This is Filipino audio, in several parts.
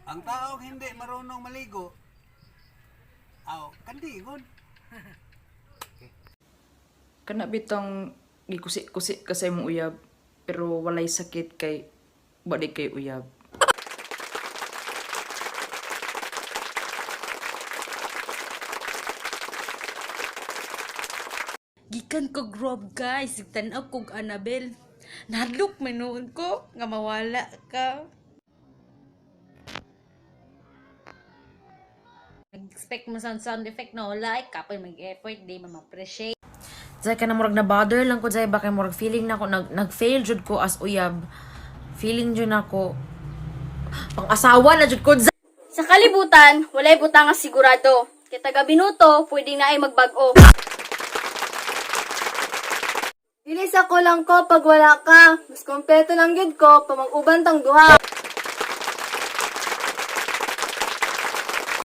Ang taong hindi marunong maligo, kandigon. Kana bitang gikusi-kusi ka sa imong uyab pero walay sakit kay wala kay uyab. Gikan ko grob guys, tan-aw kog Annabel. Nadlok manuon ko nga mawala ka. Nag-expect mo sound effect no like kapoy mag-effort di mo ma-appreciate. Zay ka na murag na bother lang ko zay baka murag feeling na ko nag-fail jud ko as uyab. Feeling jud nako pang-asawa na jud ko zay. Sa kalibutan, walay butang nga sigurado. Kaya taga binuto, pwedeng na ay magbag-o. Dilis ako lang ko pag wala ka. Mas kompleto lang yun ko pa mag-uban tang duha.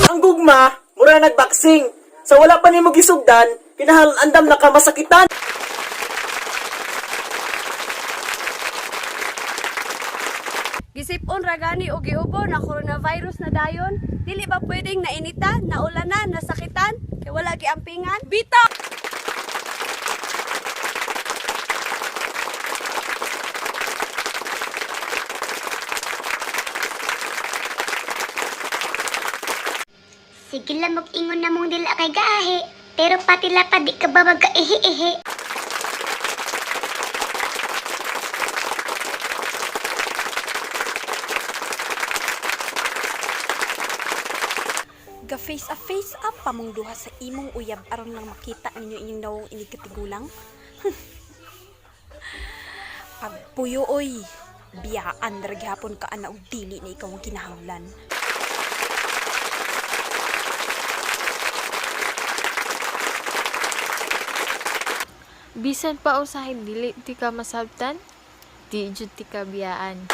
Ang gugma, mura nagbaksing. Sa wala pa nimo gisugdan, kinahanglan andam na ka masakitan. Gisipon ragani o giubo na coronavirus na dayon. Dili ba pwedeng nainita, naulanan, nasakitan? Kaya wala giampingan? Bita! Sige lang mag-ingon na mong dila kay gahe. Pero pati lapad di ka ba magka-ihi-ihi? Ga-face up pa mong duha sa imong uyab aron lang makita ninyo inyong nawong inigkatigulang. Pagpuyo oy, biyaan ra gyapon ka ana og dili na ikaw ang kinahanglan. Bisan pa usahay dili ti ka masabtan, di jud ti ka biyaan.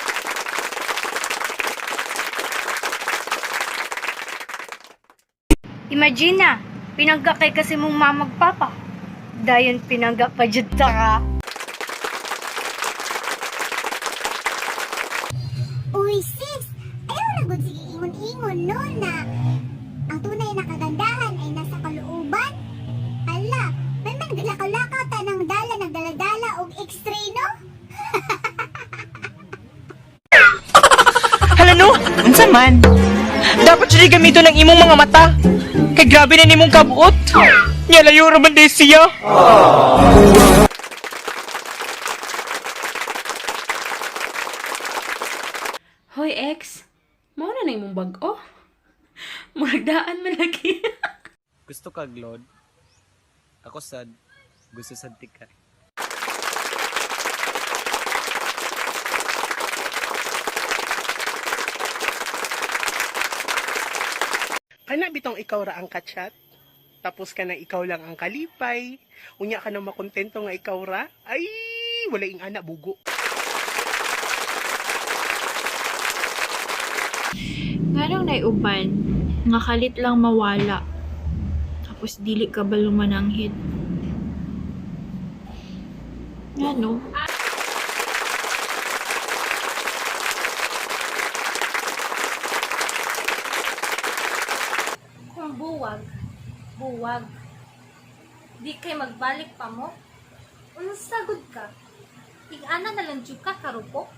Imagine na, pinangga kay kasi mong mamagpapa. Dayon pinangga pa jud ta ka. Uy sis, ayaw na gud sige ingon-ingon no na ang tunay na kagandahan ay nasa kalooban. Ala, may man lakaw-lakaw ta ng dala nagdaladala og ekstreno. Hala no, unsa man? Dapat siya gamito ng imong mga mata. Kay grabe na nimong kabuot. Nya layo raman din siya. Hoy ex, mao na imong bag-o. Muragdaan man lagi. Gusto ka, Glod? Ako sad. Gusto sad tika. Kana bitong ikaw ra ang kachat. Tapos ka na ikaw lang ang kalipay. Unya ka na makontento nga ikaw ra. Ay, wala ing ana bugo. Nganong naiuban, nga kalit lang mawala. Tapos dili ka ba lumananghid? Ngano? Kung buwag. Di kay magbalik pa mo? Unsa sagod ka? Tig-ana na lang jud ka karupok?